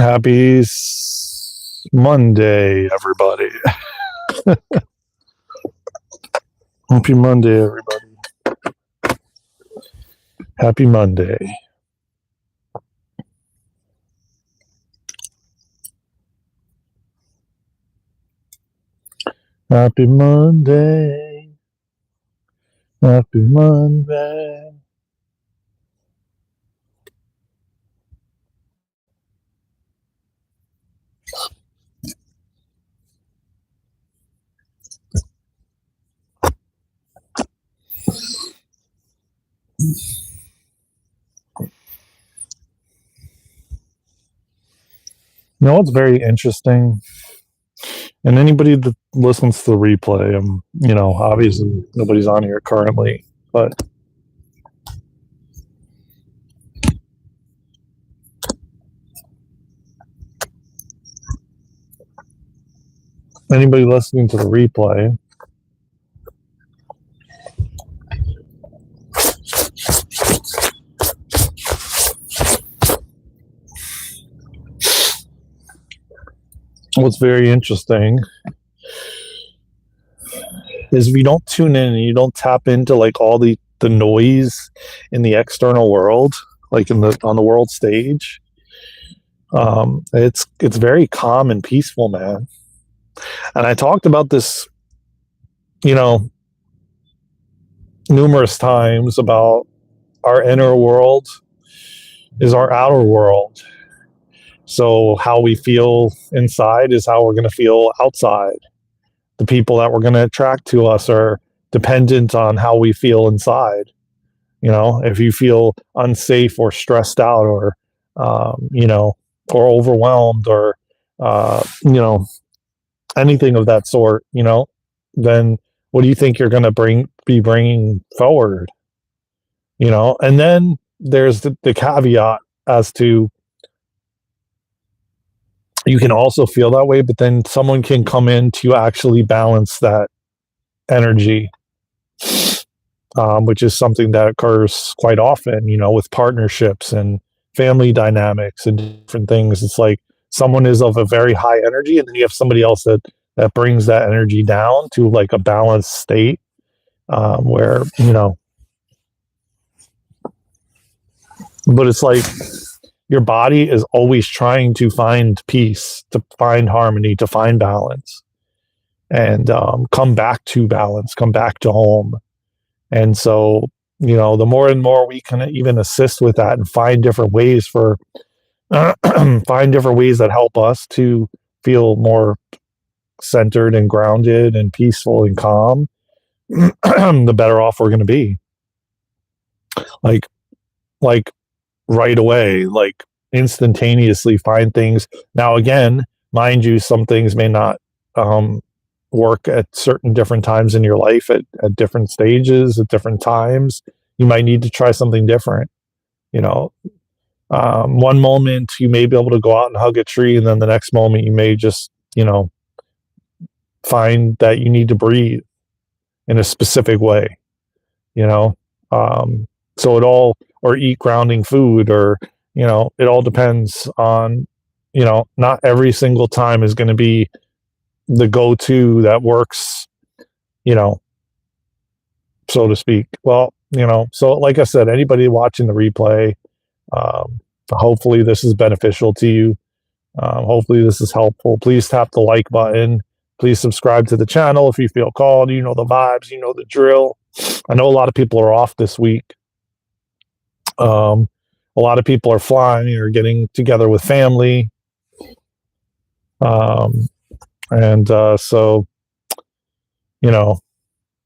Happy Monday, everybody. Happy Monday, everybody. Happy Monday. Happy Monday. Happy Monday. You know what's very interesting? And anybody that listens to the replay, obviously nobody's on here currently, but anybody listening to the replay, what's very interesting is if you don't tune in and you don't tap into like all the noise in the external world, like on the world stage, it's very calm and peaceful, man. And I talked about this, numerous times about our inner world is our outer world. So how we feel inside is how we're going to feel outside. The people that we're going to attract to us are dependent on how we feel inside. If you feel unsafe or stressed out or, or overwhelmed or, anything of that sort, then what do you think you're going to be bringing forward? And then there's the caveat as to you can also feel that way, but then someone can come in to actually balance that energy, which is something that occurs quite often, with partnerships and family dynamics and different things. It's like someone is of a very high energy, and then you have somebody else that brings that energy down to like a balanced state, where, but it's like your body is always trying to find peace, to find harmony, to find balance, and come back to balance, come back to home. And so, the more and more we can even assist with that and find different ways find different ways that help us to feel more centered and grounded and peaceful and calm, the better off we're going to be. Like right away, like instantaneously find things. Now, again, mind you, some things may not work at certain different times in your life, at different stages, at different times. You might need to try something different. One moment you may be able to go out and hug a tree, and then the next moment you may just, find that you need to breathe in a specific way, so it all, or eat grounding food, or, it all depends on, not every single time is going to be the go-to that works, so to speak. Well, so like I said, anybody watching the replay, hopefully this is beneficial to you. Hopefully this is helpful. Please tap the like button. Please subscribe to the channel if you feel called. You know the vibes, you know the drill. I know a lot of people are off this week. A lot of people are flying or getting together with family. So,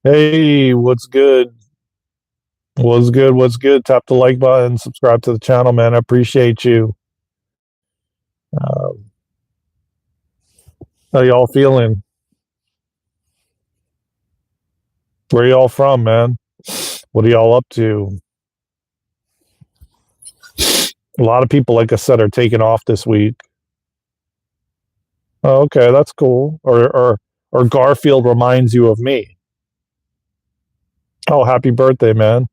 hey, what's good? What's good? Tap the like button, subscribe to the channel, man. I appreciate you. How y'all feeling? Where y'all from, man? What are y'all up to? A lot of people, like I said, are taking off this week. Oh, okay, that's cool. Or Garfield reminds you of me. Oh, happy birthday, man.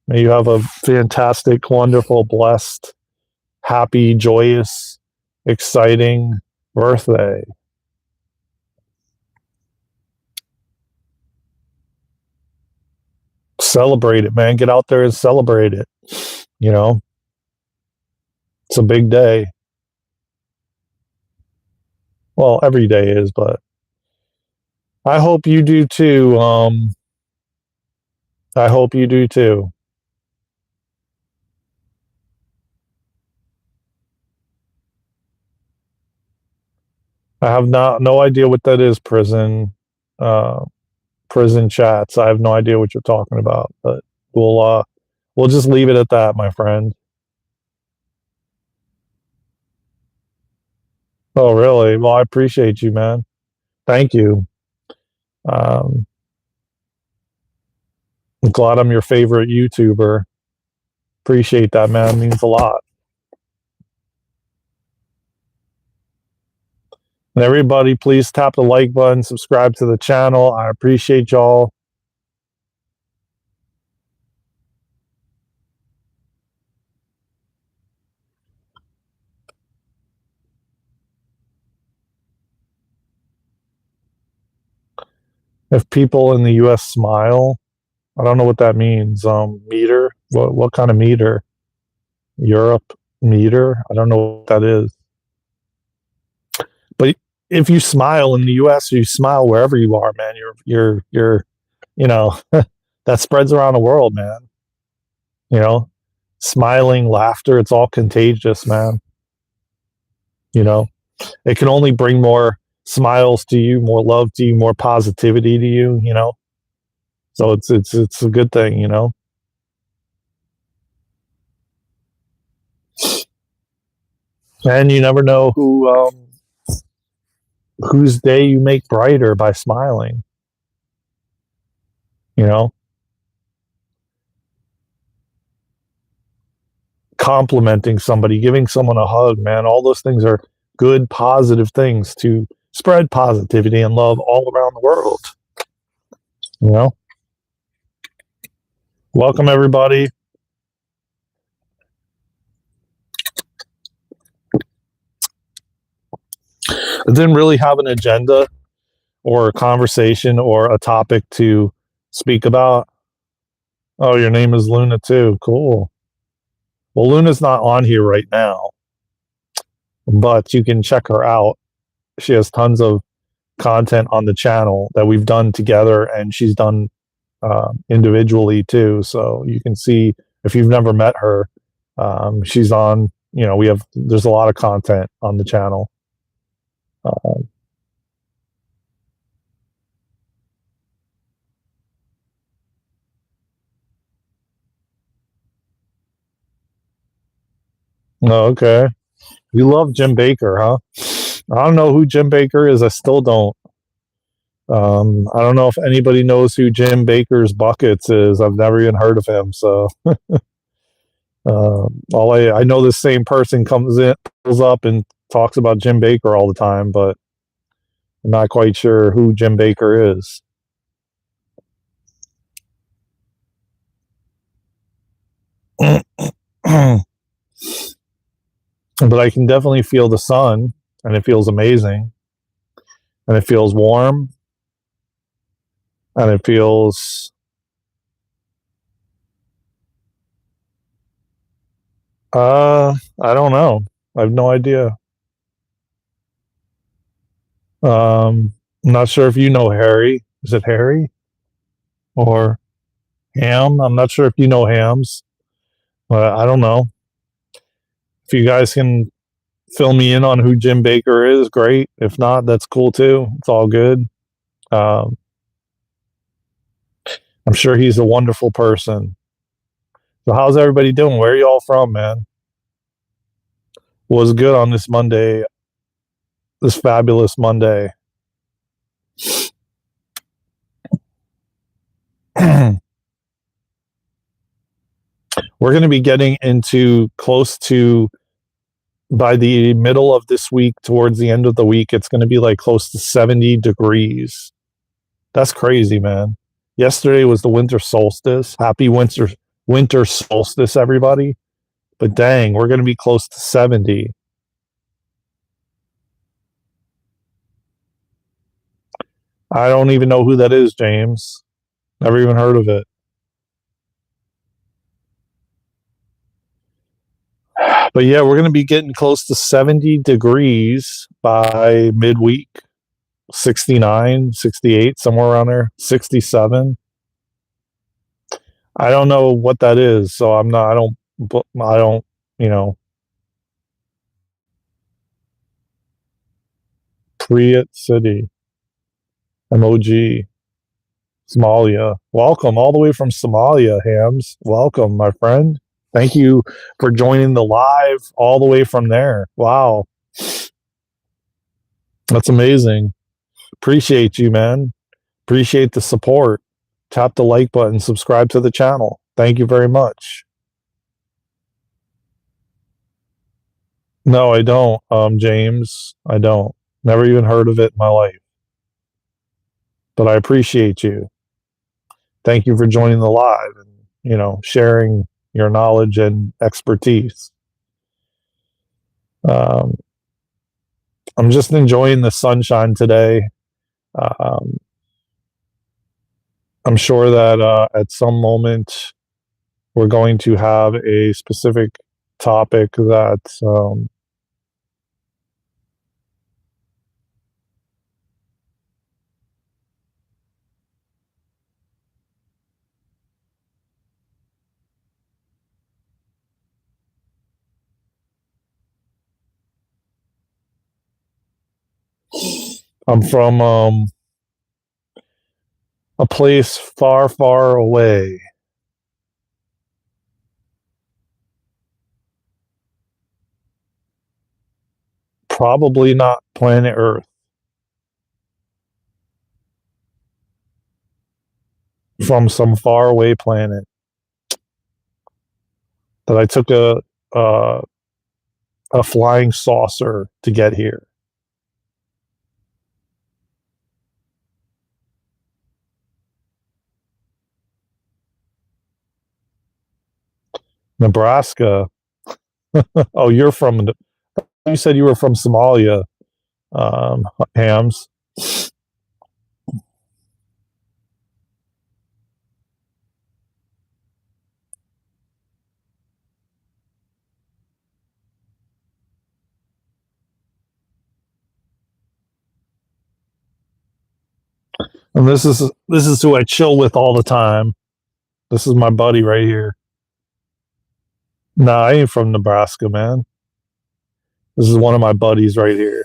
May you have a fantastic, wonderful, blessed, happy, joyous, exciting birthday. Celebrate it, man. Get out there and celebrate it. You know, it's a big day. Well, every day is, but I hope you do too. I hope you do too. I have no idea what that is, uh, prison chats. I have no idea what you're talking about, but we'll just leave it at that, my friend. Oh, really? Well, I appreciate you, man. Thank you. Um, I'm glad I'm your favorite YouTuber. Appreciate that, man. It means a lot. And everybody, please tap the like button, subscribe to the channel. I appreciate y'all. If people in the US smile, I don't know what that means. Meter? What kind of meter? Europe meter? I don't know what that is. But if you smile in the US, you smile wherever you are, man. You're you know, that spreads around the world, man. You know, smiling, laughter, it's all contagious, man. You know, it can only bring more smiles to you, more love to you, more positivity to you, you know. So it's a good thing, you know. And you never know whose day you make brighter by smiling, you know. Complimenting somebody, giving someone a hug, man. All those things are good, positive things to spread positivity and love all around the world. You know? Welcome, everybody. I didn't really have an agenda or a conversation or a topic to speak about. Oh, your name is Luna, too. Cool. Well, Luna's not on here right now, but you can check her out. She has tons of content on the channel that we've done together, and she's done individually too. So you can see if you've never met her, she's on. You know, there's a lot of content on the channel. Oh, okay. You love Jim Baker, huh? I don't know who Jim Baker is. I still don't. I don't know if anybody knows who Jim Baker's Buckets is. I've never even heard of him. So all I know, this same person comes in, pulls up, and talks about Jim Baker all the time, but I'm not quite sure who Jim Baker is. But I can definitely feel the sun, and it feels amazing, and it feels warm, and it feels I don't know. I have no idea. I'm not sure if you know Harry. Is it Harry or Ham? I'm not sure if you know Hams. I don't know. If you guys can fill me in on who Jim Baker is, great. If not, that's cool too. It's all good. Um, I'm sure he's a wonderful person. So how's everybody doing? Where are y'all from, man? Was good on this Monday, this fabulous Monday. We're going to be getting into close to, by the middle of this week, towards the end of the week, it's going to be like close to 70 degrees. That's crazy, man. Yesterday was the winter solstice. Happy winter solstice, everybody. But dang, we're going to be close to 70. I don't even know who that is, James. Never even heard of it. But yeah, we're going to be getting close to 70 degrees by midweek. 69, 68, somewhere around there. 67. I don't know what that is, so I don't, you know, Priyat City, MOG, Somalia. Welcome all the way from Somalia, Hams. Welcome, my friend. Thank you for joining the live all the way from there. Wow. That's amazing. Appreciate you, man. Appreciate the support. Tap the like button, subscribe to the channel. Thank you very much. No, I don't, James. I don't. Never even heard of it in my life. But I appreciate you. Thank you for joining the live and, sharing your knowledge and expertise. Um, I'm just enjoying the sunshine today. Um, I'm sure that at some moment we're going to have a specific topic that I'm from a place far, far away. Probably not planet Earth. From some faraway planet that I took uh, a flying saucer to get here. Nebraska. Oh, you said you were from Somalia, Hams. And this is who I chill with all the time. This is my buddy right here. Nah, I ain't from Nebraska, man. This is one of my buddies right here.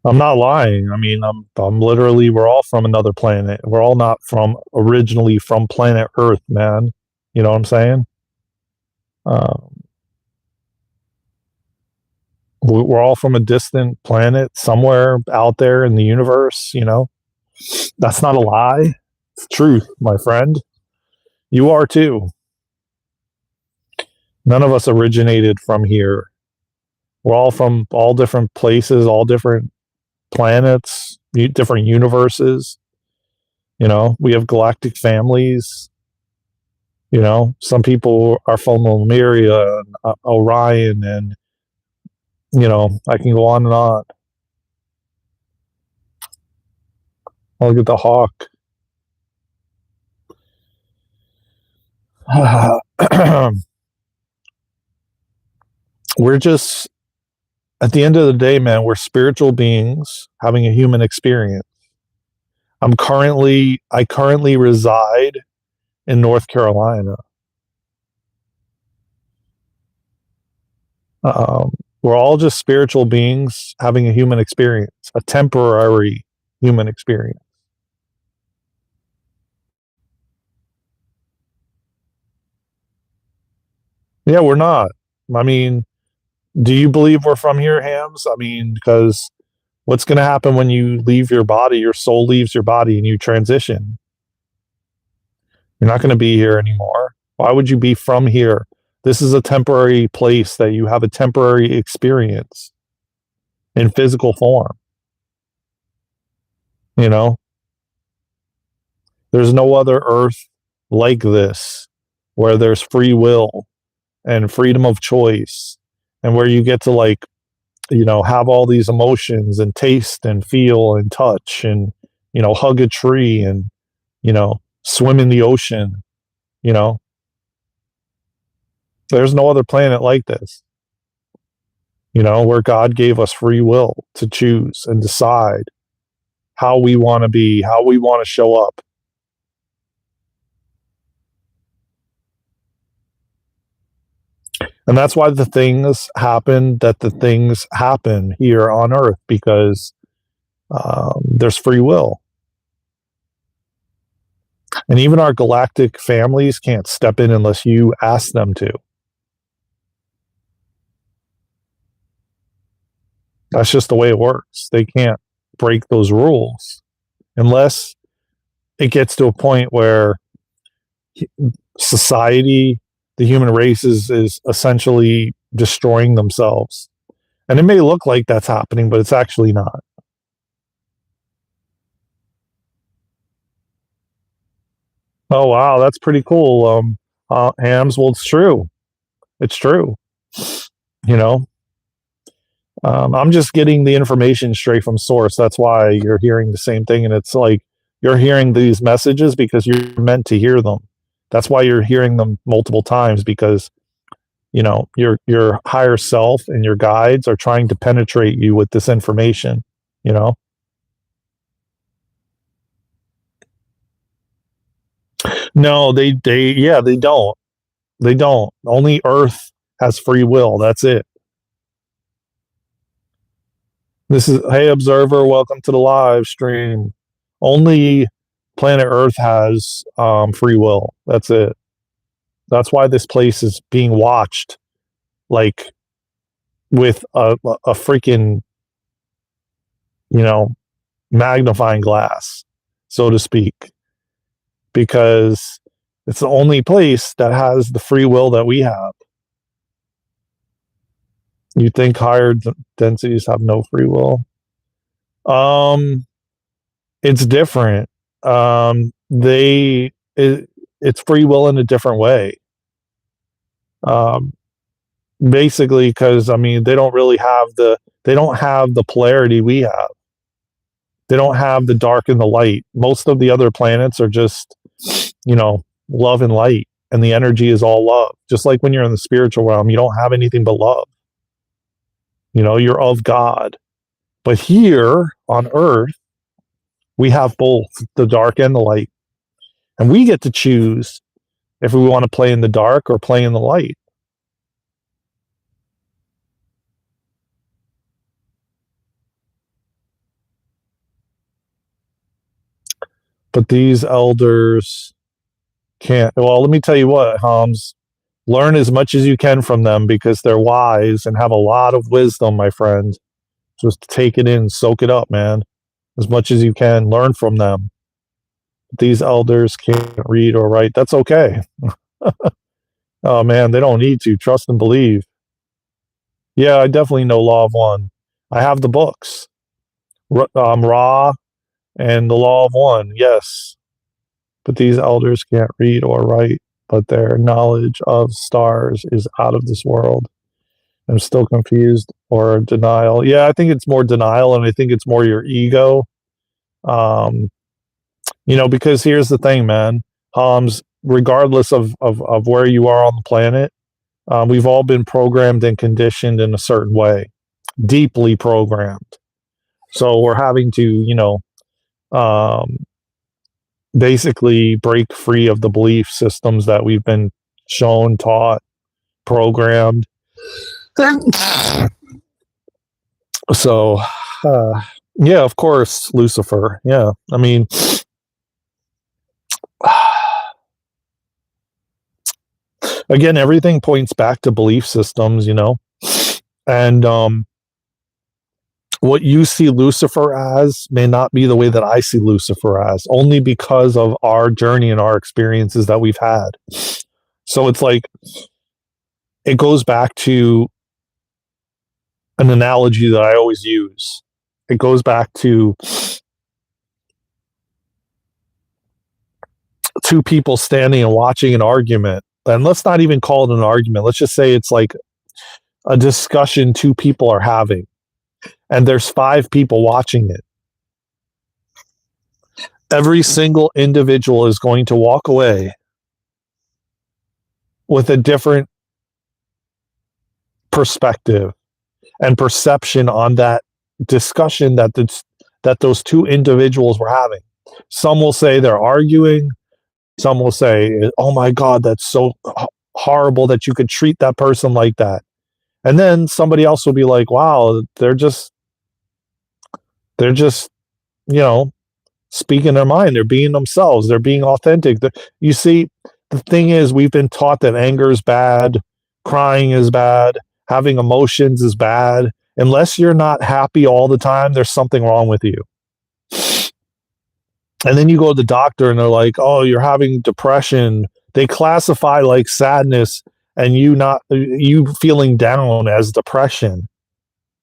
I'm not lying. I mean, I'm literally we're all from another planet. We're all not from originally from planet Earth, man. You know what I'm saying? Um, we're all from a distant planet somewhere out there in the universe. That's not a lie. It's truth, my friend. You are too. None of us originated from here. We're all from all different places, all different planets, different universes. We have galactic families. Some people are from Lemuria and Orion, and I can go on and on. Look at the hawk. We're just at the end of the day, man, we're spiritual beings having a human experience. I currently reside in North Carolina. Um, we're all just spiritual beings having a human experience, a temporary human experience. Yeah, we're not. I mean, do you believe we're from here, Hams? I mean, because what's going to happen when you leave your body? Your soul leaves your body and you transition. You're not going to be here anymore. Why would you be from here? This is a temporary place that you have a temporary experience in physical form. You know, there's no other earth like this where there's free will. and freedom of choice, and where you get to like, have all these emotions and taste and feel and touch and, hug a tree and, swim in the ocean, you know, there's no other planet like this, where God gave us free will to choose and decide how we want to be, how we want to show up. And that's why the things happen here on Earth, because there's free will. And even our galactic families can't step in unless you ask them to. That's just the way it works. They can't break those rules unless it gets to a point where society, the human race is essentially destroying themselves. And it may look like that's happening, but it's actually not. Oh, wow, that's pretty cool. Hams, well, it's true. It's true. You know, I'm just getting the information straight from source. That's why you're hearing the same thing. And it's like you're hearing these messages because you're meant to hear them. That's why you're hearing them multiple times, because your higher self and your guides are trying to penetrate you with this information. You know, no, they don't. They don't. Only Earth has free will. That's it. This is, hey, observer, welcome to the live stream. Only planet Earth has free will. That's it. That's why this place is being watched, like with a freaking, magnifying glass, so to speak, because it's the only place that has the free will that we have. You think higher densities have no free will? It's different. It's free will in a different way. Basically, because I mean, they don't have the polarity we have. They don't have the dark and the light. Most of the other planets are just, love and light, and the energy is all love. Just like when you're in the spiritual realm, you don't have anything but love. You're of God. But here on Earth, we have both the dark and the light. And we get to choose if we want to play in the dark or play in the light. But these elders can't. Well, let me tell you what, Hams. Learn as much as you can from them, because they're wise and have a lot of wisdom, my friend. Just take it in, soak it up, man. As much as you can, learn from them. These elders can't read or write. That's okay. Oh, man, they don't need to. Trust and believe. Yeah, I definitely know Law of One. I have the books. Ra and the Law of One, yes. But these elders can't read or write, but their knowledge of stars is out of this world. I'm still confused or denial. Yeah, I think it's more denial, and I think it's more your ego. Because here's the thing, man. Regardless of where you are on the planet, we've all been programmed and conditioned in a certain way, deeply programmed. So we're having to, basically break free of the belief systems that we've been shown, taught, programmed. So, yeah, of course, Lucifer. Yeah, I mean, again, everything points back to belief systems, and what you see Lucifer as may not be the way that I see Lucifer as, only because of our journey and our experiences that we've had. So it's like, it goes back to an analogy that I always use. It goes back to two people standing and watching an argument, and let's not even call it an argument. Let's just say it's like a discussion two people are having, and there's 5 people watching it. Every single individual is going to walk away with a different perspective and perception on that discussion that those 2 individuals were having. Some will say they're arguing. Some will say, "Oh my God, that's so horrible that you could treat that person like that." And then somebody else will be like, "Wow, they're just, you know, speaking their mind. They're being themselves. They're being authentic." You see, the thing is, we've been taught that anger is bad, crying is bad, having emotions is bad. Unless you're not happy all the time, there's something wrong with you. And then you go to the doctor and they're like, "Oh, you're having depression." They classify like sadness and you feeling down as depression,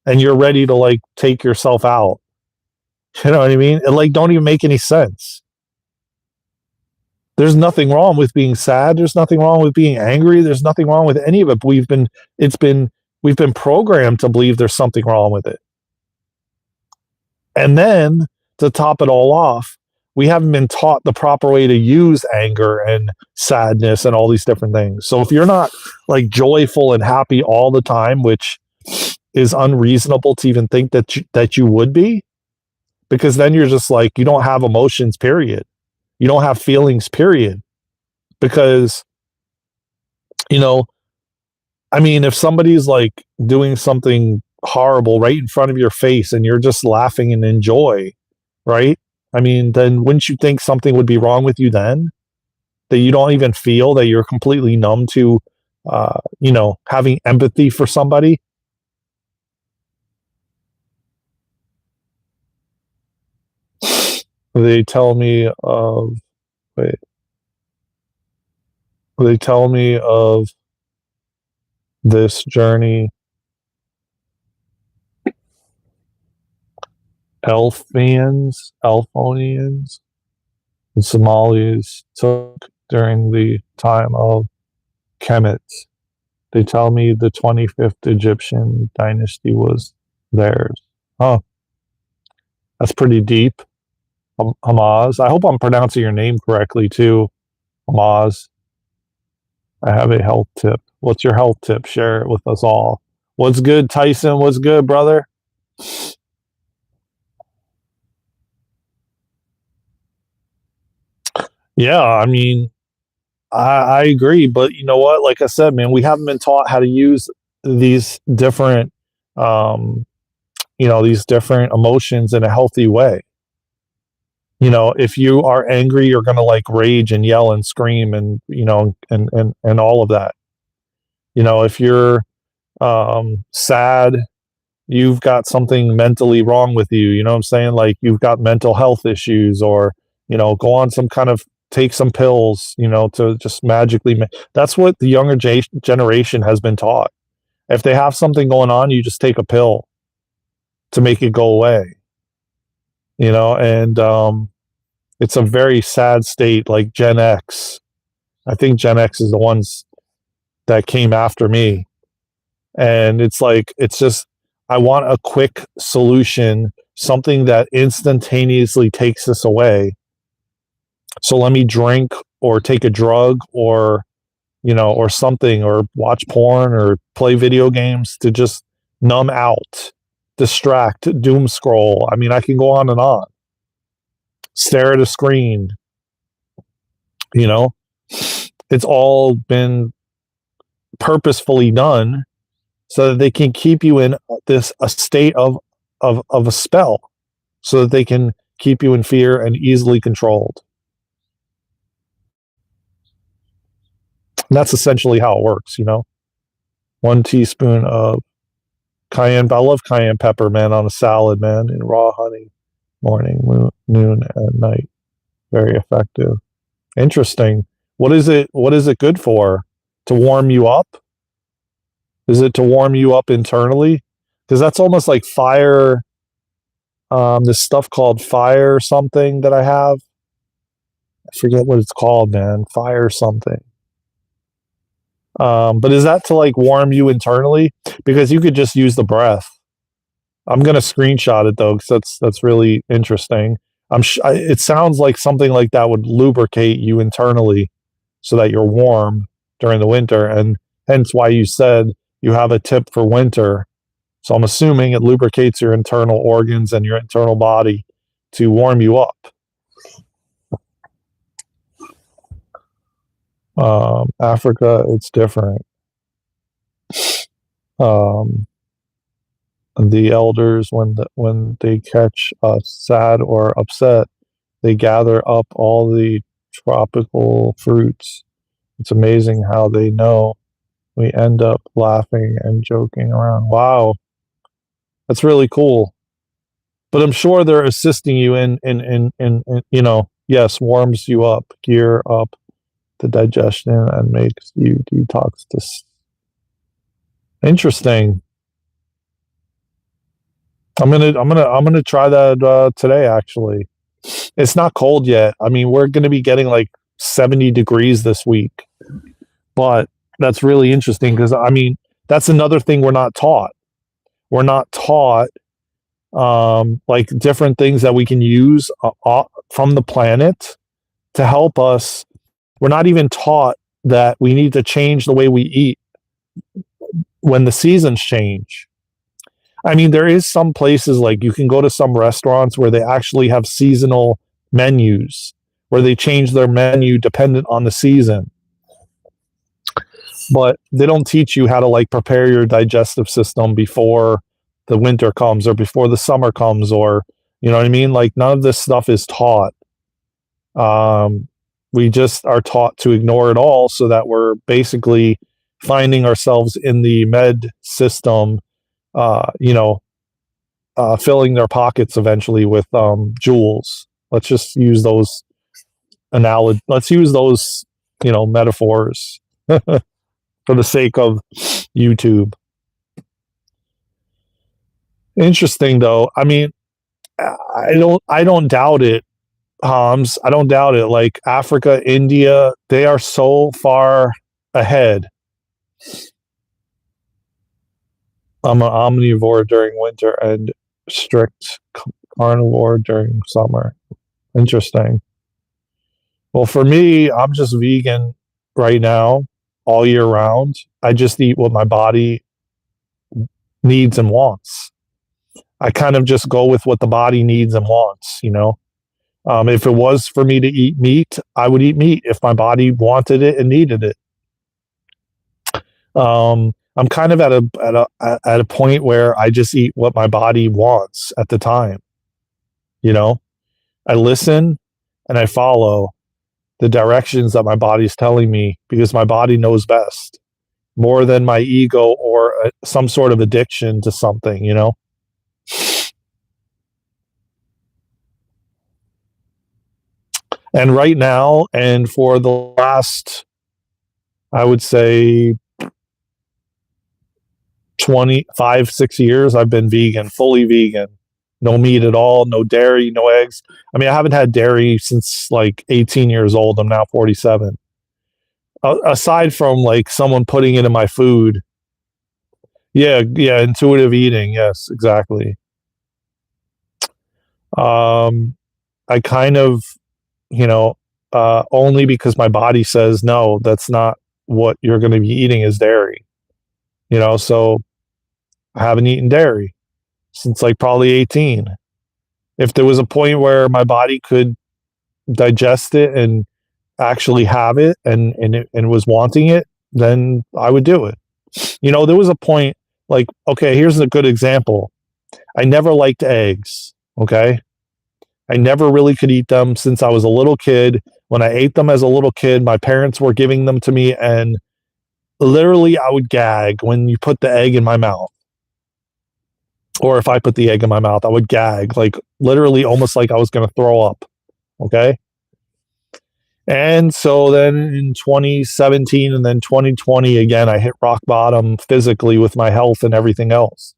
and you're ready to like take yourself out. You know what I mean? It like don't even make any sense. There's nothing wrong with being sad. There's nothing wrong with being angry. There's nothing wrong with any of it. It's been we've been programmed to believe there's something wrong with it. And then to top it all off, we haven't been taught the proper way to use anger and sadness and all these different things. So if you're not like joyful and happy all the time, which is unreasonable to even think that you would be, because then you're just like you don't have emotions, period. You don't have feelings, period. Because, you know, I mean, if somebody's like doing something horrible right in front of your face and you're just laughing and enjoy, right? I mean, then wouldn't you think something would be wrong with you then? That you don't even feel, that you're completely numb to, having empathy for somebody? They tell me of, wait, they tell me of this journey Elphonians, and Somalis took during the time of Kemet. They tell me the 25th Egyptian dynasty was theirs. Huh. That's pretty deep. Hamas. I hope I'm pronouncing your name correctly too. Hamas. I have a health tip. What's your health tip? Share it with us all. What's good, Tyson? What's good, brother? Yeah, I mean, I agree, but you know what? Like I said, man, we haven't been taught how to use these different, um, these different emotions in a healthy way. If you are angry, you're going to like rage and yell and scream and, and all of that. If you're sad, you've got something mentally wrong with you. You know what I'm saying? Like you've got mental health issues, or, go on some kind of take some pills, to just magically. That's what the younger generation has been taught. If they have something going on, you just take a pill to make it go away, and it's a very sad state, like Gen X. I think Gen X is the ones that came after me. And it's like, it's just, I want a quick solution, something that instantaneously takes this away. So let me drink or take a drug or, or something, or watch porn or play video games to just numb out, distract, doom scroll. I mean, I can go on and on. Stare at a screen. It's all been purposefully done so that they can keep you in a state of a spell, so that they can keep you in fear and easily controlled. And that's essentially how it works. 1 teaspoon of cayenne. I love cayenne pepper, man, on a salad, man, and raw honey, morning, noon, and night. Very effective. Interesting. What is it? What is it good for? To warm you up? Is it to warm you up internally? Because that's almost like fire. This stuff called fire something that I have. I forget what it's called, man. Fire something. But is that to like warm you internally? Because you could just use the breath. I'm gonna screenshot it though, because that's really interesting. It sounds like something like that would lubricate you internally, so that you're warm during the winter, and hence why you said you have a tip for winter. So I'm assuming it lubricates your internal organs and your internal body to warm you up. Africa, it's different. The elders, when they catch us sad or upset, they gather up all the tropical fruits. It's amazing how they know. We end up laughing and joking around. Wow, that's really cool. But I'm sure they're assisting you in yes, warms you up, gear up the digestion, and makes you detox. This interesting. I'm gonna try that today. Actually, it's not cold yet. I mean, we're gonna be getting like 70 degrees this week, but that's really interesting because I mean that's another thing we're not taught. We're not taught like different things that we can use from the planet to help us. We're not even taught that we need to change the way we eat when the seasons change. I mean, there is some places like you can go to some restaurants where they actually have seasonal menus where they change their menu dependent on the season. But they don't teach you how to like prepare your digestive system before the winter comes or before the summer comes, or you know what I mean? Like none of this stuff is taught. We just are taught to ignore it all so that we're basically finding ourselves in the med system, filling their pockets eventually with jewels. Let's just use those let's use those, metaphors for the sake of YouTube. Interesting though. I mean, I don't doubt it, Hams. I don't doubt it. Like Africa, India, they are so far ahead. I'm an omnivore during winter and strict carnivore during summer. Interesting. Well, for me, I'm just vegan right now, all year round. I just eat what my body needs and wants. I kind of just go with what the body needs and wants, If it was for me to eat meat, I would eat meat if my body wanted it and needed it. I'm kind of at a point where I just eat what my body wants at the time. I listen and I follow the directions that my body's telling me because my body knows best more than my ego or some sort of addiction to something, And right now, and for the last, I would say 25, 6 years, I've been vegan, fully vegan. No meat at all, no dairy, no eggs. I mean, I haven't had dairy since like 18 years old. I'm now 47. Aside from like someone putting it in my food. Yeah, intuitive eating. Yes, exactly. I kind of, only because my body says, no, that's not what you're going to be eating is dairy. So I haven't eaten dairy since like probably 18. If there was a point where my body could digest it and actually have it and was wanting it, then I would do it. There was a point like, okay, here's a good example. I never liked eggs. Okay. I never really could eat them since I was a little kid. When I ate them as a little kid, my parents were giving them to me and literally I would gag when you put the egg in my mouth. Or if I put the egg in my mouth, I would gag, like literally almost like I was going to throw up. Okay. And so then in 2017 and then 2020, again, I hit rock bottom physically with my health and everything else.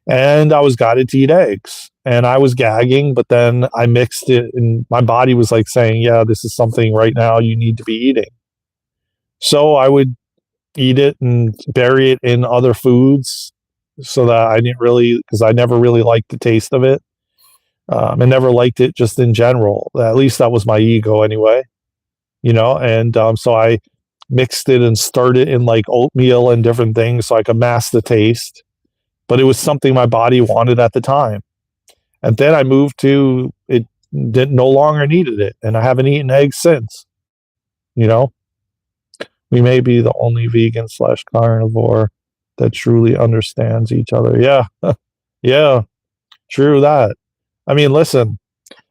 And I was guided to eat eggs and I was gagging, but then I mixed it and my body was like saying, yeah, this is something right now you need to be eating. So I would eat it and bury it in other foods so that I didn't really, because I never really liked the taste of it. I never liked it just in general. At least that was my ego anyway, and so I mixed it and stirred it in like oatmeal and different things so I could mask the taste. But it was something my body wanted at the time. And then I moved to it, didn't no longer needed it, and I haven't eaten eggs since. You know, we may be the only vegan slash carnivore that truly understands each other. Yeah, yeah, true that. I mean, listen,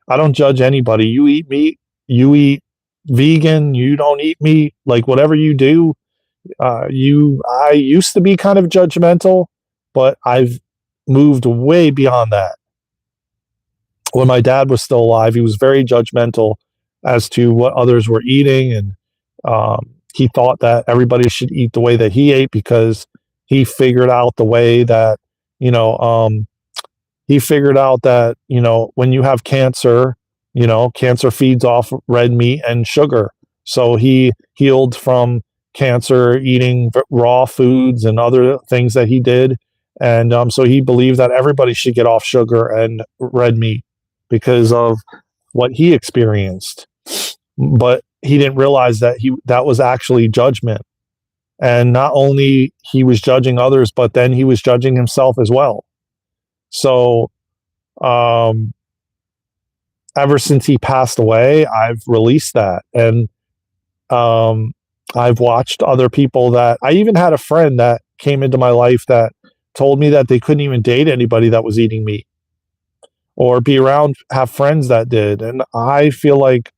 I don't judge anybody. You eat meat, you eat vegan, you don't eat meat, like whatever you do. I used to be kind of judgmental, but I've moved way beyond that. When my dad was still alive, he was very judgmental as to what others were eating, and he thought that everybody should eat the way that he ate because he figured out the way that you know he figured out that when you have cancer, cancer feeds off red meat and sugar. So he healed from cancer eating raw foods and other things that he did, and so he believed that everybody should get off sugar and red meat because of what he experienced. But he didn't realize that that was actually judgment, and not only he was judging others, but then he was judging himself as well. So ever since he passed away, I've released that. And I've watched other people that I even had a friend that came into my life that told me that they couldn't even date anybody that was eating meat or be around, have friends that did. And I feel like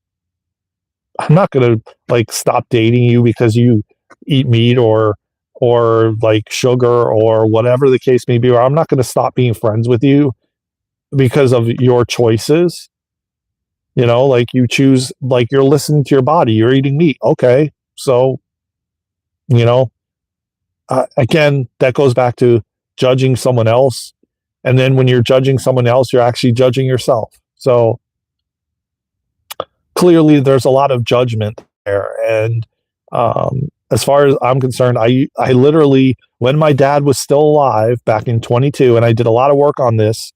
I'm not going to like stop dating you because you eat meat or like sugar or whatever the case may be, or I'm not going to stop being friends with you because of your choices. Like you choose, like you're listening to your body, you're eating meat. Okay. So, again, that goes back to judging someone else. And then when you're judging someone else, you're actually judging yourself. So clearly there's a lot of judgment there. And as far as I'm concerned, I literally, when my dad was still alive back in 22, and I did a lot of work on this,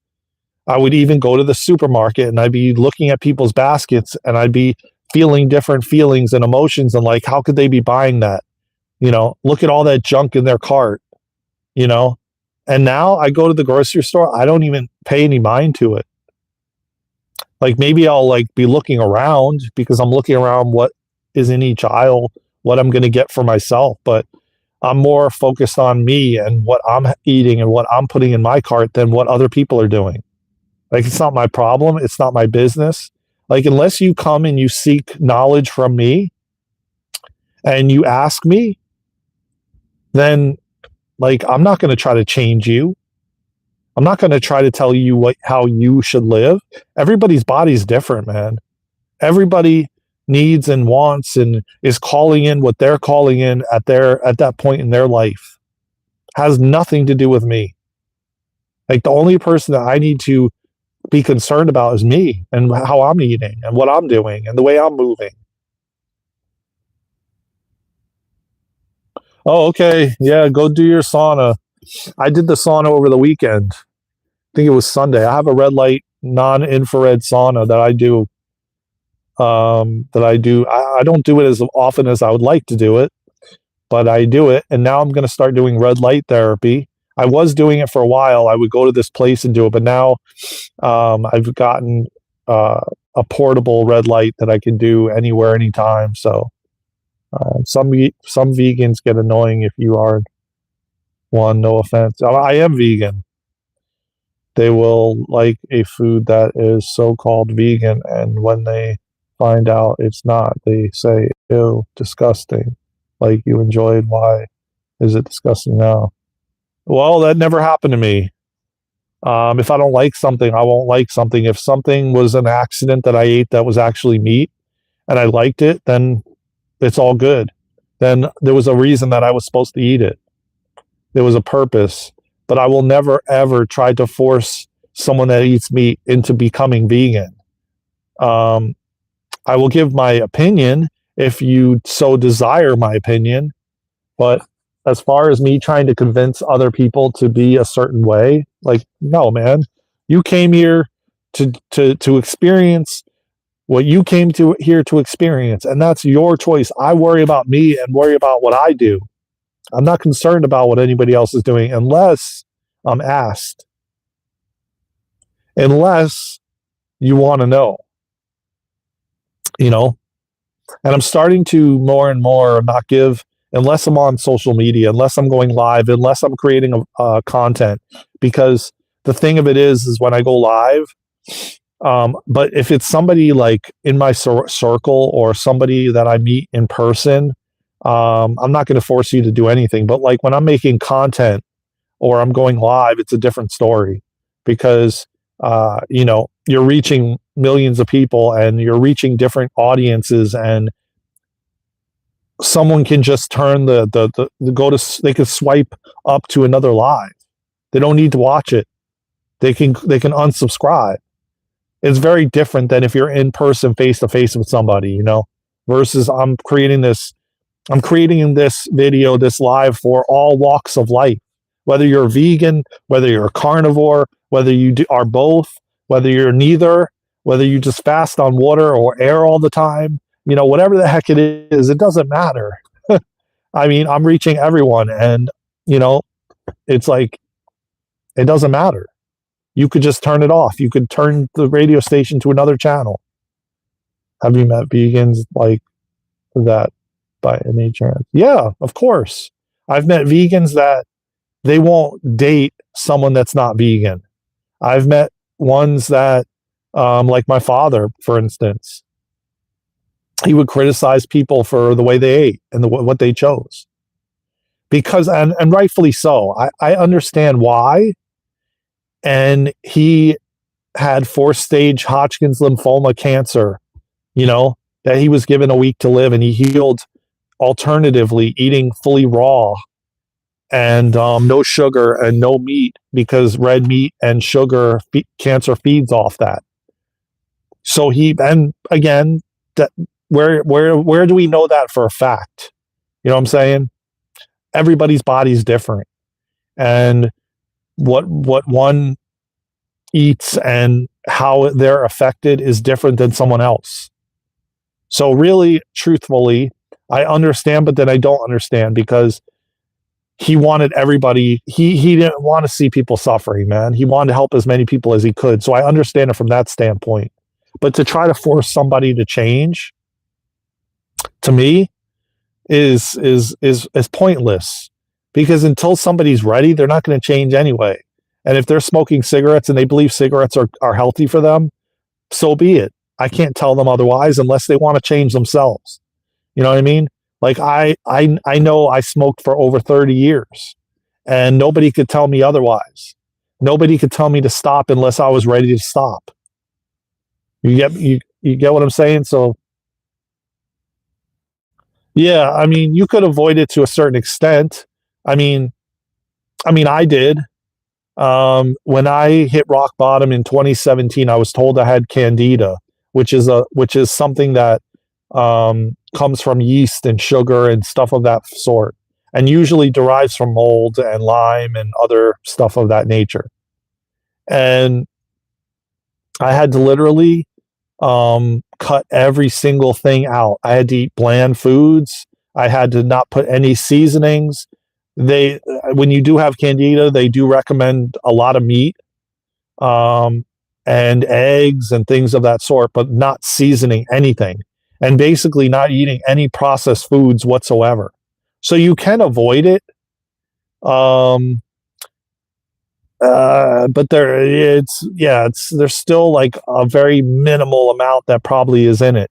I would even go to the supermarket and I'd be looking at people's baskets and I'd be feeling different feelings and emotions and like, how could they be buying that? Look at all that junk in their cart, and now I go to the grocery store. I don't even pay any mind to it. Like maybe I'll like be looking around because I'm looking around what is in each aisle, what I'm going to get for myself. But I'm more focused on me and what I'm eating and what I'm putting in my cart than what other people are doing. Like, it's not my problem. It's not my business. Like, unless you come and you seek knowledge from me and you ask me, then like, I'm not going to try to change you. I'm not going to try to tell you how you should live. Everybody's body's different, man. Everybody needs and wants and is calling in what they're calling in at that point in their life. Has nothing to do with me. Like, the only person that I need to be concerned about is me and how I'm eating and what I'm doing and the way I'm moving. Oh, okay. Yeah, go do your sauna. I did the sauna over the weekend. I think it was Sunday. I have a red light non-infrared sauna that I do. I don't do it as often as I would like to do it, but I do it. And now I'm going to start doing red light therapy. I was doing it for a while. I would go to this place and do it, but now I've gotten a portable red light that I can do anywhere, anytime. So some vegans get annoying if you are one. No offense. I am vegan. They will like a food that is so-called vegan, and when they find out it's not, they say, ew, disgusting. Like, you enjoyed, why is it disgusting now? Well, that never happened to me. If I don't like something, I won't like something. If something was an accident that I ate that was actually meat and I liked it, then it's all good. Then there was a reason that I was supposed to eat it. There was a purpose. But I will never, ever try to force someone that eats meat into becoming vegan. I will give my opinion if you so desire my opinion, but as far as me trying to convince other people to be a certain way, like, no, man, you came here to experience what you came to here to experience, and that's your choice. I worry about me and worry about what I do. I'm not concerned about what anybody else is doing unless I'm asked, unless you want to know, you know. And I'm starting to more and more not give, unless I'm on social media, unless I'm going live, unless I'm creating content, because the thing of it is when I go live, but if it's somebody like in my circle or somebody that I meet in person, I'm not going to force you to do anything. But like when I'm making content or I'm going live, it's a different story because, you're reaching millions of people and you're reaching different audiences, and someone can just turn they can swipe up to another live. They don't need to watch it. They can unsubscribe. It's very different than if you're in person face to face with somebody, versus I'm creating this video, this live for all walks of life. Whether you're vegan, whether you're a carnivore, whether you are both, whether you're neither, whether you just fast on water or air all the time, whatever the heck it is, it doesn't matter. I mean, I'm reaching everyone, and, it's like, it doesn't matter. You could just turn it off. You could turn the radio station to another channel. Have you met vegans like that by any chance? Yeah, of course. I've met vegans that they won't date someone that's not vegan. I've met ones that, like my father, for instance, he would criticize people for the way they ate and what they chose. Because, and rightfully so, I understand why. And he had 4th-stage Hodgkin's lymphoma cancer, that he was given a week to live, and he healed alternatively eating fully raw and no sugar and no meat, because red meat and sugar, cancer feeds off that. So and again, that where do we know that for a fact? You know what I'm saying? Everybody's body's different, and what one eats and how they're affected is different than someone else. So really, truthfully, I understand, but then I don't understand, because he wanted everybody, he didn't want to see people suffering, man. He wanted to help as many people as he could. So I understand it from that standpoint. But to try to force somebody to change, to me, is pointless, because until somebody's ready, they're not going to change anyway. And if they're smoking cigarettes and they believe cigarettes are healthy for them, so be it. I can't tell them otherwise unless they want to change themselves. You know what I mean? Like I know I smoked for over 30 years, and nobody could tell me otherwise. Nobody could tell me to stop unless I was ready to stop. You get what I'm saying? So yeah, I mean, you could avoid it to a certain extent. I mean, I did. When I hit rock bottom in 2017, I was told I had candida, which is something that comes from yeast and sugar and stuff of that sort, and usually derives from mold and Lyme and other stuff of that nature. And I had to literally cut every single thing out. I had to eat bland foods. I had to not put any seasonings. When you do have candida, they do recommend a lot of meat, and eggs and things of that sort, but not seasoning anything, and basically not eating any processed foods whatsoever. So you can avoid it. But there's still like a very minimal amount that probably is in it,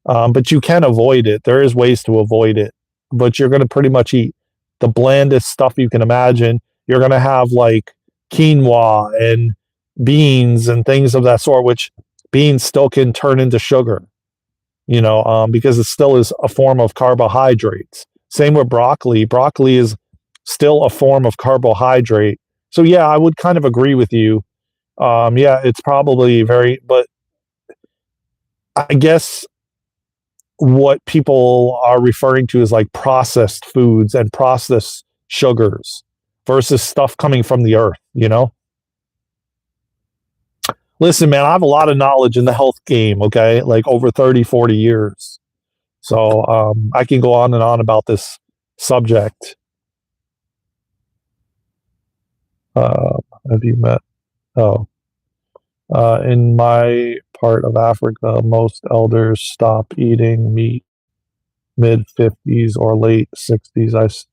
but you can avoid it. There is ways to avoid it, but you're going to pretty much eat the blandest stuff you can imagine. You're going to have like quinoa and beans and things of that sort, which beans still can turn into sugar, because it still is a form of carbohydrates. Same with broccoli. Broccoli is still a form of carbohydrate. So yeah, I would kind of agree with you. Yeah, it's probably but I guess what people are referring to as like processed foods and processed sugars versus stuff coming from the earth, you know? Listen, man, I have a lot of knowledge in the health game, okay? Like over 30, 40 years. So I can go on and on about this subject. Have you met? Oh, in my part of Africa, most elders stop eating meat mid 50s or late 60s.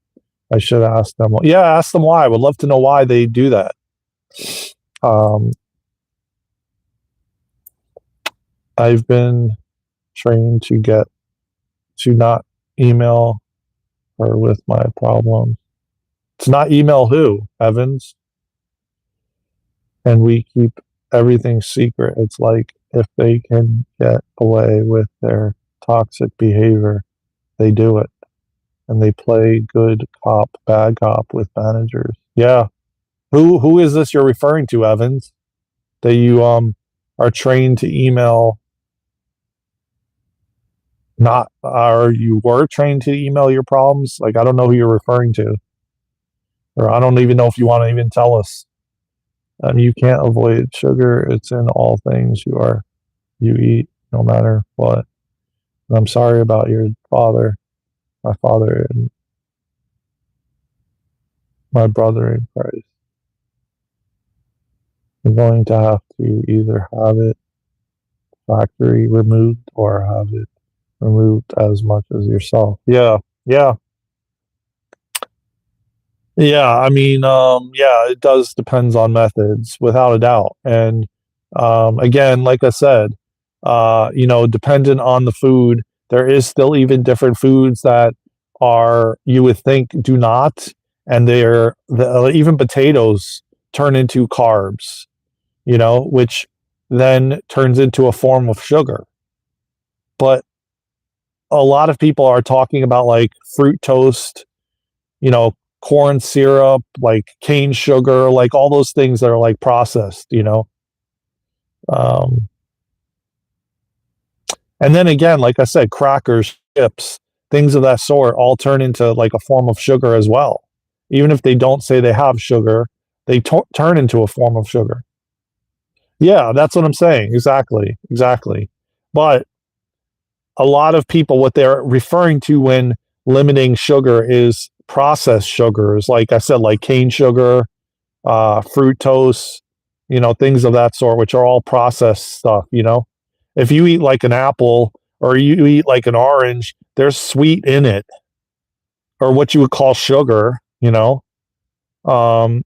I should ask them. Yeah, ask them why. I would love to know why they do that. I've been trained to not email her with my problem. To not email who, Evans? And we keep everything secret. It's like if they can get away with their toxic behavior, they do it. And they play good cop, bad cop with managers. Yeah. Who is this you're referring to, Evans? That you are trained to email not or you were trained to email your problems? Like I don't know who you're referring to. Or I don't even know if you want to even tell us. You can't avoid sugar. It's in all things you eat, no matter what. And I'm sorry about your father, my father, and my brother in Christ. You're going to have to either have it factory removed or have it removed as much as yourself. Yeah, yeah. Yeah, I mean, yeah, it does depends on methods, without a doubt. And again, like I said, dependent on the food, there is still even different foods that are you would think do not, and even potatoes turn into carbs, which then turns into a form of sugar. But a lot of people are talking about like fruit toast, you know, corn syrup, like cane sugar, like all those things that are like processed. Um, and then again, like I said, crackers, chips, things of that sort all turn into like a form of sugar as well. Even if they don't say they have sugar, they turn into a form of sugar. Yeah, that's what I'm saying. Exactly. Exactly. But a lot of people, what they're referring to when limiting sugar is processed sugars, like I said, like cane sugar, fructose, things of that sort, which are all processed stuff. If you eat like an apple or you eat like an orange, there's sweet in it, or what you would call sugar. Um,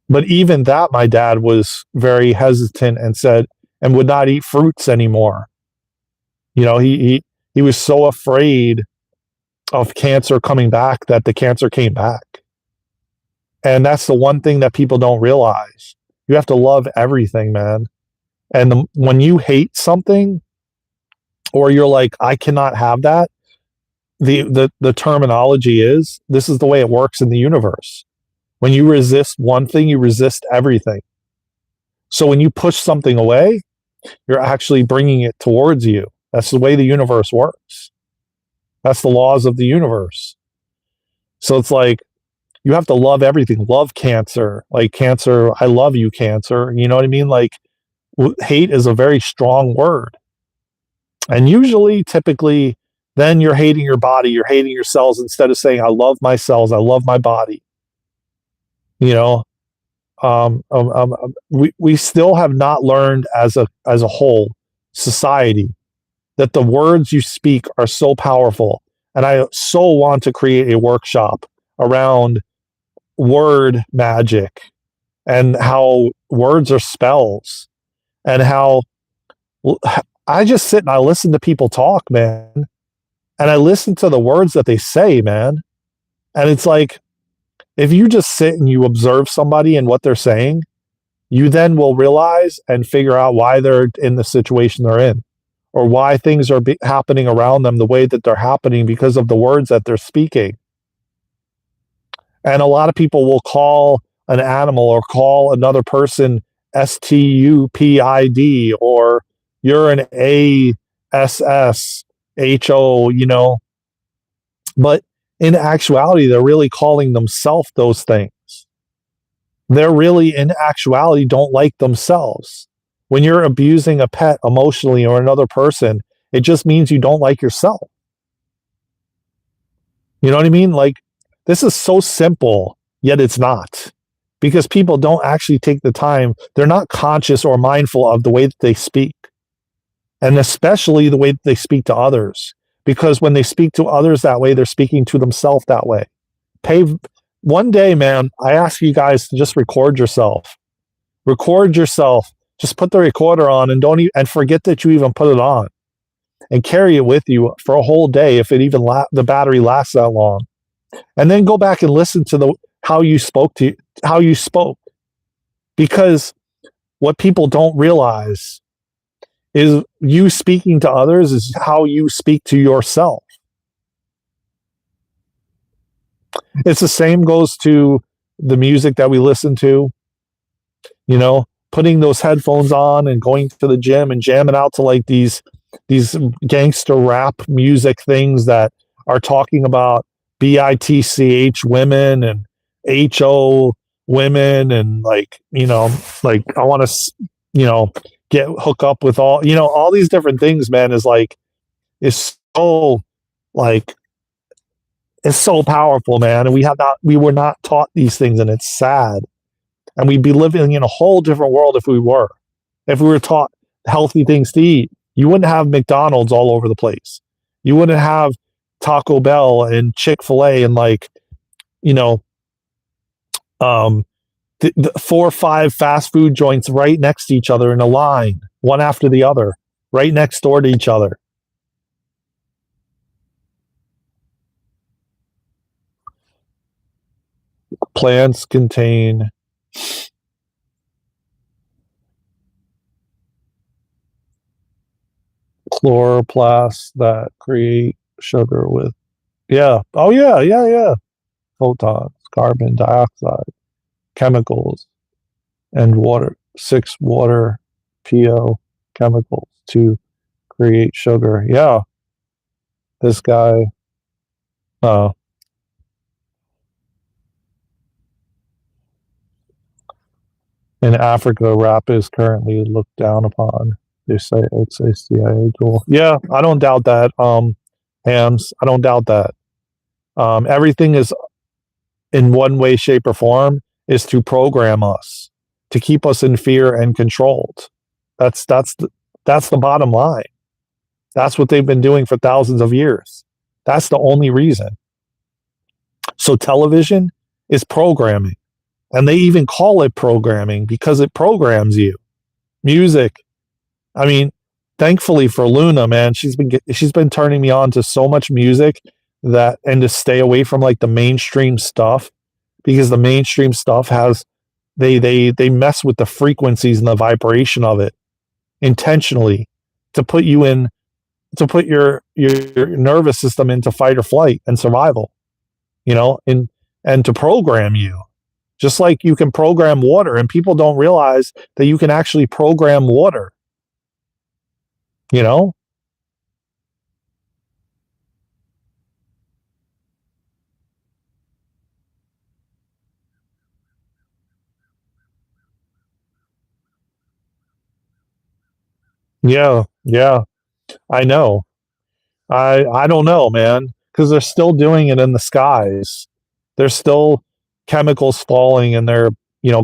but even that, my dad was very hesitant and said, and would not eat fruits anymore. He was so afraid of cancer coming back that the cancer came back. And that's the one thing that people don't realize. You have to love everything, man. And when you hate something, or you're like, I cannot have that, the terminology is, this is the way it works in the universe. When you resist one thing, you resist everything. So when you push something away, you're actually bringing it towards you. That's the way the universe works. That's the laws of the universe. So it's like, you have to love everything. Love cancer. Like cancer, I love you, cancer. You know what I mean? Like hate is a very strong word. And usually, typically, then you're hating your body, you're hating your cells instead of saying, I love my cells, I love my body. You know, we still have not learned as a whole society that the words you speak are so powerful. And I so want to create a workshop around word magic and how words are spells, and how I just sit and I listen to people talk, man. And I listen to the words that they say, man. And it's like, if you just sit and you observe somebody and what they're saying, you then will realize and figure out why they're in the situation they're in, or why things are happening around them the way that they're happening because of the words that they're speaking. And a lot of people will call an animal or call another person stupid, or you're an SSHO, but in actuality, they're really calling themselves those things. They're really, in actuality, don't like themselves. When you're abusing a pet emotionally or another person, it just means you don't like yourself. You know what I mean? Like, this is so simple, yet it's not. Because people don't actually take the time. They're not conscious or mindful of the way that they speak. And especially the way that they speak to others. Because when they speak to others that way, they're speaking to themselves that way. One day, man, I ask you guys to just record yourself. Record yourself. Just put the recorder on and and forget that you even put it on. And carry it with you for a whole day if it even the battery lasts that long. And then go back and listen to how you spoke. Because what people don't realize is you speaking to others is how you speak to yourself. It's the same goes to the music that we listen to, putting those headphones on and going to the gym and jamming out to like these gangster rap music things that are talking about BITCH women and HO women and like I want to get hook up with all these different things, man, is so like it's so powerful, man, and we were not taught these things, and it's sad. And we'd be living in a whole different world if we were taught healthy things to eat. You wouldn't have McDonald's all over the place. You wouldn't have Taco Bell and Chick-fil-A and the 4 or 5 fast food joints right next to each other in a line, one after the other, right next door to each other. Plants contain chloroplasts that create sugar with photons, carbon dioxide, chemicals, and water, 6 water PO chemicals to create sugar. Yeah. This guy, in Africa, rap is currently looked down upon. They say it's a CIA tool. Yeah, I don't doubt that. Hams, I don't doubt that. Everything is in one way, shape, or form is to program us, to keep us in fear and controlled. That's the bottom line. That's what they've been doing for thousands of years. That's the only reason. So television is programming. And they even call it programming because it programs you. Music. I mean, thankfully for Luna, man, she's been turning me on to so much music and to stay away from like the mainstream stuff, because the mainstream stuff has they mess with the frequencies and the vibration of it intentionally to put your nervous system into fight or flight and survival, and to program you. Just like you can program water, and people don't realize that you can actually program water. Yeah, yeah, I know. I don't know, man, because they're still doing it in the skies. There's still chemicals falling, and they're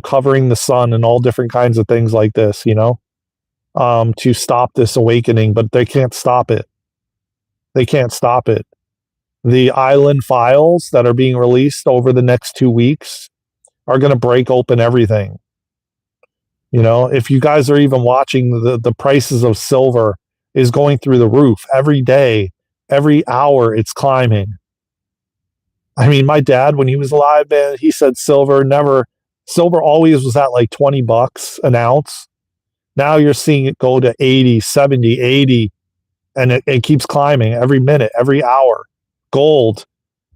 covering the sun and all different kinds of things like this. To stop this awakening, but they can't stop it. They can't stop it. The island files that are being released over the next 2 weeks are going to break open everything. If you guys are even watching, the prices of silver is going through the roof every day, every hour it's climbing. I mean, my dad, when he was alive, man, he said silver always was at like $20 an ounce. Now you're seeing it go to 80, 70, 80, and it keeps climbing every minute, every hour. Gold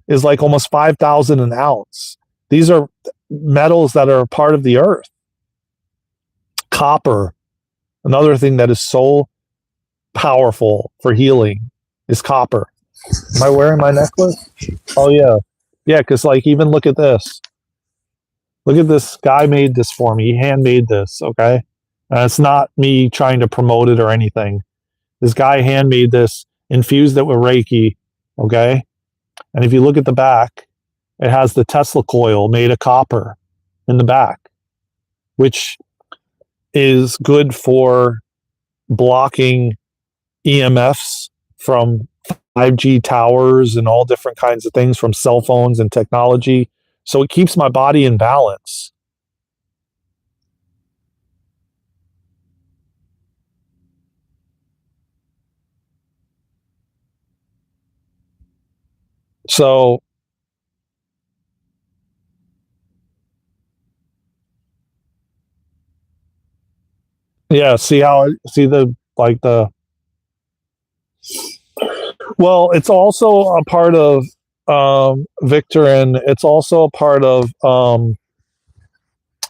is like almost 5,000 an ounce. These are metals that are part of the earth. Copper, another thing that is so powerful for healing is copper. Am I wearing my necklace? Oh yeah. Yeah, because like even look at this. Look at this guy made this for me. He handmade this, okay? It's not me trying to promote it or anything. This guy handmade this, infused it with Reiki, okay? And if you look at the back, it has the Tesla coil made of copper in the back, which is good for blocking EMFs from 5G towers and all different kinds of things from cell phones and technology. So it keeps my body in balance. So yeah, see the like the well, it's also a part of Victor, and it's also a part of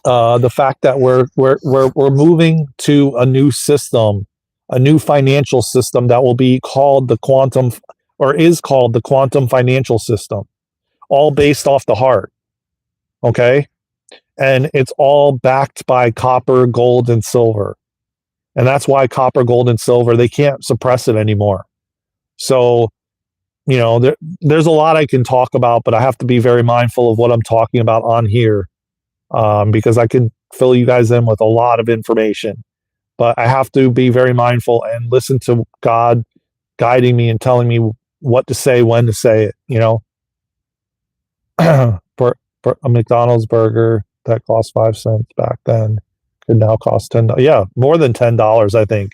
the fact that we're moving to a new system, a new financial system that will be called the quantum, or is called the quantum financial system, all based off the heart. Okay, and it's all backed by copper, gold, and silver, and that's why copper, gold, and silver, they can't suppress it anymore. So there's a lot I can talk about, but I have to be very mindful of what I'm talking about on here, because I can fill you guys in with a lot of information. But I have to be very mindful and listen to God guiding me and telling me what to say, when to say it. For a McDonald's burger that cost 5 cents back then could now cost $10. Yeah, more than $10. I think.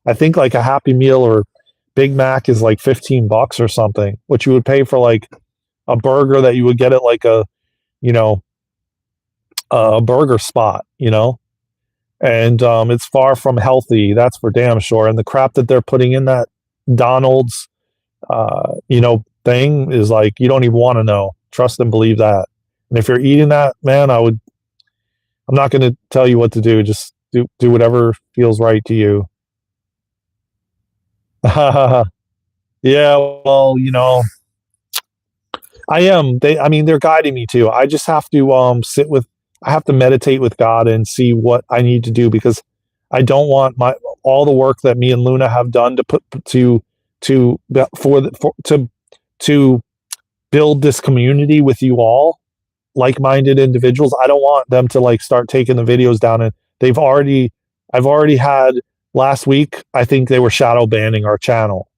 I think like a Happy Meal or Big Mac is like $15 or something, which you would pay for like a burger that you would get at like you know, a burger spot, and it's far from healthy. That's for damn sure. And the crap that they're putting in that Donald's, thing is like, you don't even want to know. Trust and believe that. And if you're eating that, man, I'm not going to tell you what to do. Just do whatever feels right to you. Yeah, well, I am. I mean, they're guiding me to. I just have to I have to meditate with God and see what I need to do, because I don't want all the work that me and Luna have done to put to build this community with you all, like-minded individuals. I don't want them to like start taking the videos down, and I've already had last week, I think they were shadow banning our channel,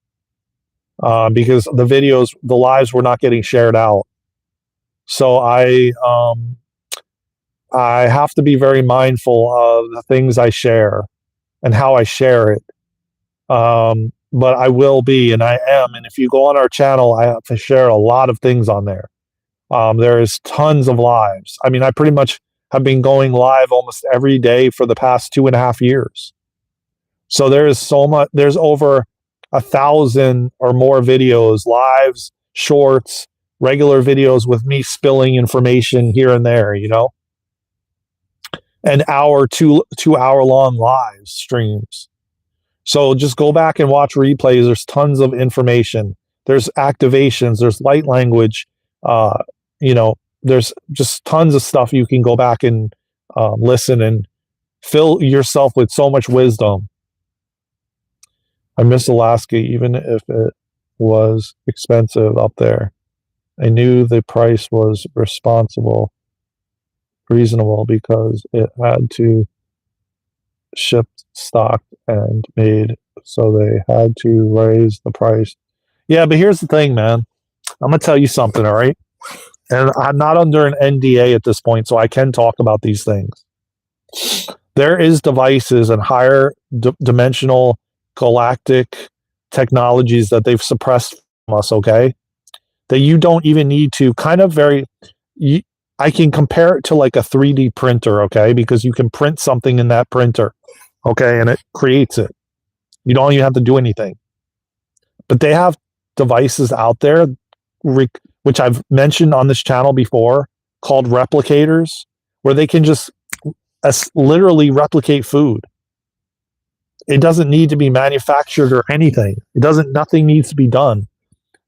because the lives were not getting shared out. So I have to be very mindful of the things I share and how I share it. But I will be, and I am. And if you go on our channel, I have to share a lot of things on there. There is tons of lives. I mean, I pretty much have been going live almost every day for the past 2.5 years. So there is so much. There's over 1,000 or more videos, lives, shorts, regular videos with me spilling information here and there. An hour, 2 hour long live streams. So just go back and watch replays. There's tons of information. There's activations. There's light language. There's just tons of stuff you can go back and listen and fill yourself with so much wisdom. I miss Alaska, even if it was expensive up there. I knew the price was reasonable, because it had to ship, stocked, and made, so they had to raise the price. Yeah, but here's the thing, man. I'm gonna tell you something, all right? And I'm not under an NDA at this point, so I can talk about these things. There is devices and higher dimensional galactic technologies that they've suppressed from us, okay? That you don't even need to I can compare it to like a 3D printer, okay? Because you can print something in that printer, okay? And it creates it. You don't even have to do anything. But they have devices out there, which I've mentioned on this channel before, called replicators, where they can just literally replicate food. It doesn't need to be manufactured or anything. Nothing needs to be done.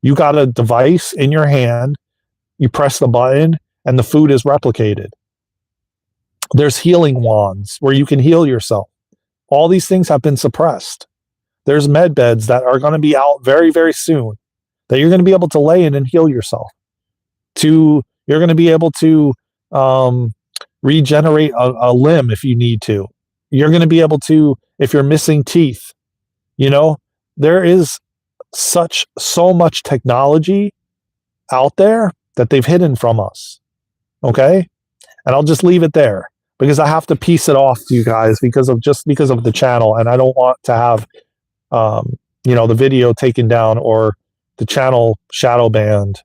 You got a device in your hand, you press the button, and the food is replicated. There's healing wands where you can heal yourself. All these things have been suppressed. There's med beds that are going to be out very, very soon that you're going to be able to lay in and heal yourself. You're going to be able to regenerate a limb if you need to. You're going to be able to, if you're missing teeth, there is so much technology out there that they've hidden from us. Okay? And I'll just leave it there because I have to piece it off to you guys because of the channel, and I don't want to have the video taken down or the channel shadow banned.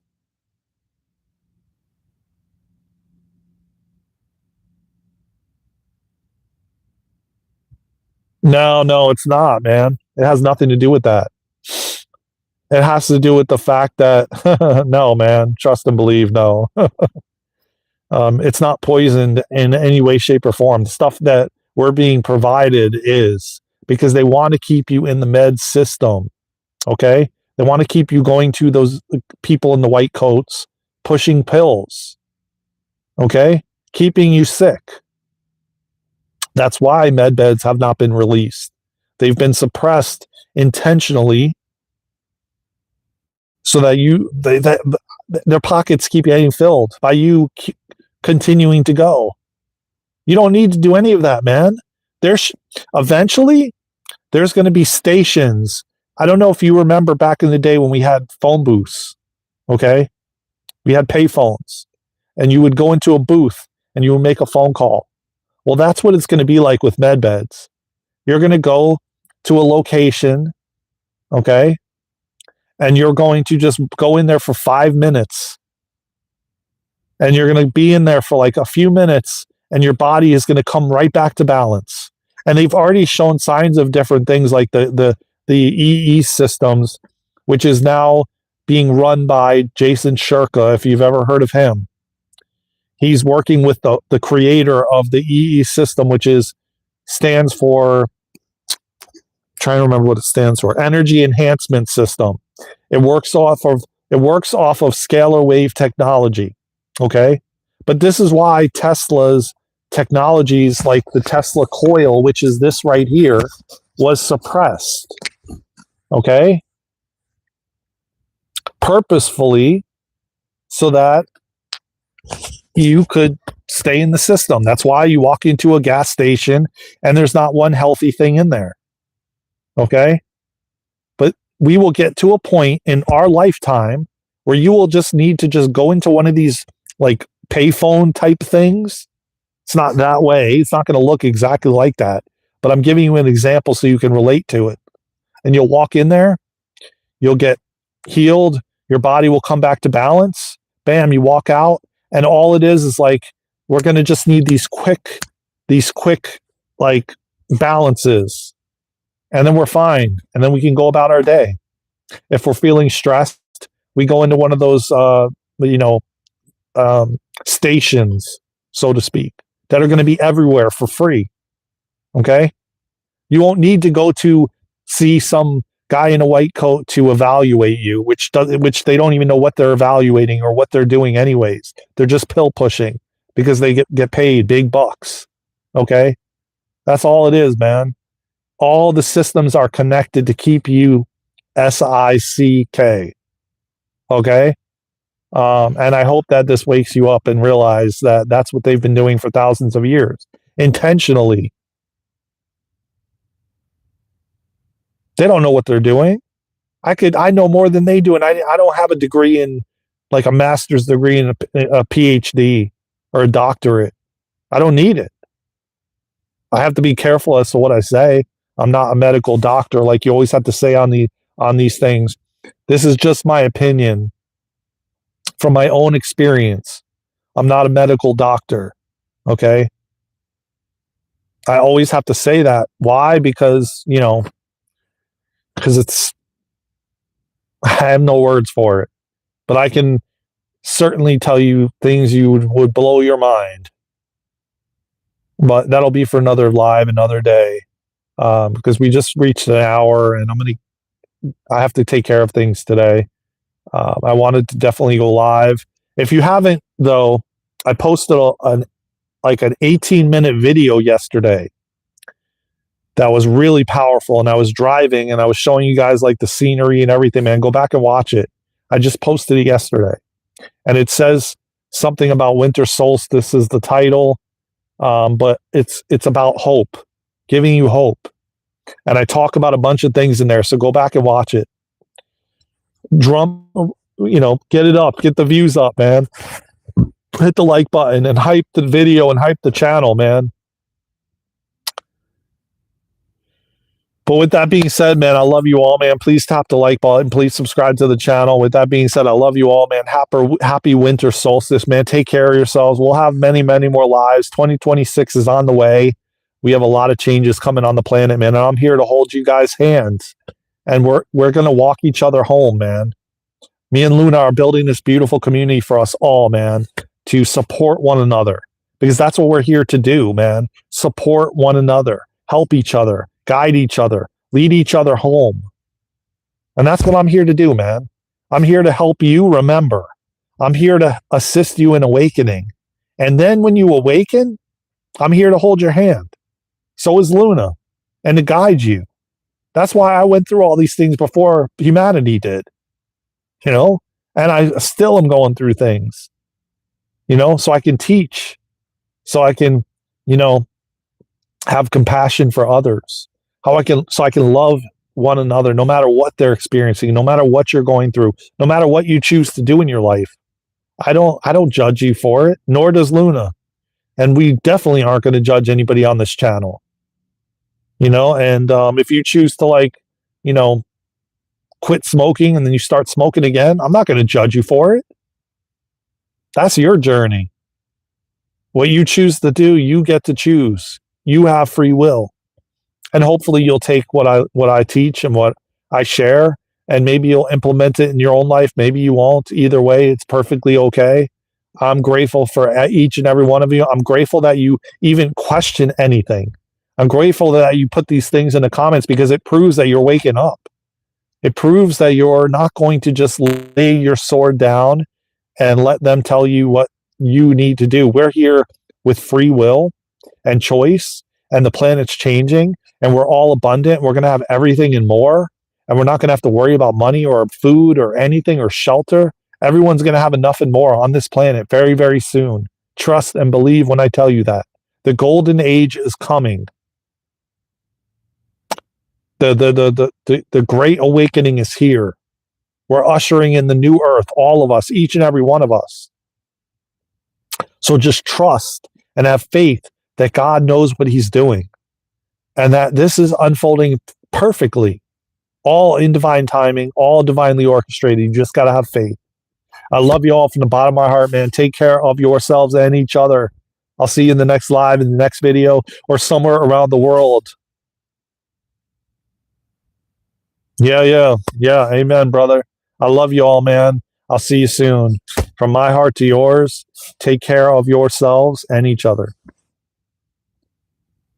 No, it's not, man. It has nothing to do with that. It has to do with the fact that no, man, trust and believe, no. It's not poisoned in any way, shape, or form. The stuff that we're being provided is because they want to keep you in the med system. Okay? They want to keep you going to those people in the white coats pushing pills. Okay? Keeping you sick. That's why med beds have not been released. They've been suppressed intentionally so that their pockets keep getting filled by you continuing to go. You don't need to do any of that, man. Eventually, there's going to be stations. I don't know if you remember back in the day when we had phone booths, okay? We had pay phones, and you would go into a booth and you would make a phone call. Well, that's what it's going to be like with med beds. You're going to go to a location, okay? And you're going to just go in there for 5 minutes. And you're going to be in there for like a few minutes, and your body is going to come right back to balance. And they've already shown signs of different things like the EE systems, which is now being run by Jason Shurka, if you've ever heard of him. He's working with the creator of the EE system, which stands for, I'm trying to remember what it stands for, Energy Enhancement System. It works off of scalar wave technology. Okay? But this is why Tesla's technologies like the Tesla coil, which is this right here, was suppressed. Okay? Purposefully, so that you could stay in the system. That's why you walk into a gas station and there's not one healthy thing in there. Okay? But we will get to a point in our lifetime where you will just need to just go into one of these like payphone type things. It's not that way. It's not going to look exactly like that. But I'm giving you an example so you can relate to it. And you'll walk in there, you'll get healed, your body will come back to balance. Bam, you walk out, and all it is like, we're going to just need these quick like balances. And then we're fine. And then we can go about our day. If we're feeling stressed, we go into one of those, stations, so to speak, that are going to be everywhere for free. Okay? You won't need to go to see some guy in a white coat to evaluate you, which they don't even know what they're evaluating or what they're doing anyways. They're just pill pushing because they get paid big bucks. Okay? That's all it is, man. All the systems are connected to keep you SICK. Okay? And I hope that this wakes you up and realize that that's what they've been doing for thousands of years, intentionally. They don't know what they're doing. I know more than they do, and I don't have a degree in, like a master's degree and a PhD or a doctorate. I don't need it. I have to be careful as to what I say. I'm not a medical doctor, like you always have to say on these things. This is just my opinion from my own experience. I'm not a medical doctor. Okay? I always have to say that. Why? Because it's, I have no words for it. But I can certainly tell you things you would blow your mind. But that'll be for another live, another day. because we just reached an hour, and I have to take care of things today. I wanted to definitely go live. If you haven't, though, I posted an 18-minute video yesterday that was really powerful, and I was driving and I was showing you guys like the scenery and everything, man. Go back and watch it. I just posted it yesterday, and it says something about winter solstice is the title, but it's about hope, giving you hope. And I talk about a bunch of things in there, so go back and watch it. Get it up, get the views up, man. Hit the like button and hype the video and hype the channel, man. But with that being said, man, I love you all, man. Please tap the like button. Please subscribe to the channel. With that being said, I love you all, man. Happy winter solstice, man. Take care of yourselves. We'll have many, many more lives. 2026 is on the way. We have a lot of changes coming on the planet, man. And I'm here to hold you guys' hands. And we're going to walk each other home, man. Me and Luna are building this beautiful community for us all, man, to support one another. Because that's what we're here to do, man. Support one another. Help each other. Guide each other, lead each other home. And that's what I'm here to do, man. I'm here to help you remember. I'm here to assist you in awakening. And then when you awaken, I'm here to hold your hand. So is Luna, and to guide you. That's why I went through all these things before humanity did, and I still am going through things, so I can teach, so I can, have compassion for others. So I can love one another, no matter what they're experiencing, no matter what you're going through, no matter what you choose to do in your life. I don't judge you for it, nor does Luna. And we definitely aren't going to judge anybody on this channel. And if you choose to quit smoking and then you start smoking again, I'm not going to judge you for it. That's your journey. What you choose to do, you get to choose. You have free will. And hopefully you'll take what I teach and what I share, and maybe you'll implement it in your own life. Maybe you won't. Either way, it's perfectly okay. I'm grateful for each and every one of you. I'm grateful that you even question anything. I'm grateful that you put these things in the comments, because it proves that you're waking up. It proves that you're not going to just lay your sword down and let them tell you what you need to do. We're here with free will and choice, and the planet's changing, and we're all abundant. We're going to have everything and more, and we're not going to have to worry about money or food or anything or shelter. Everyone's going to have enough and more on this planet very, very soon. Trust and believe when I tell you that. The golden age is coming. The great awakening is here. We're ushering in the new earth, all of us, each and every one of us. So just trust and have faith that God knows what he's doing, and that this is unfolding perfectly, all in divine timing, all divinely orchestrated. You just got to have faith. I love you all from the bottom of my heart, man. Take care of yourselves and each other. I'll see you in the next live, in the next video, or somewhere around the world. Yeah. Amen, brother. I love you all, man. I'll see you soon. From my heart to yours, take care of yourselves and each other.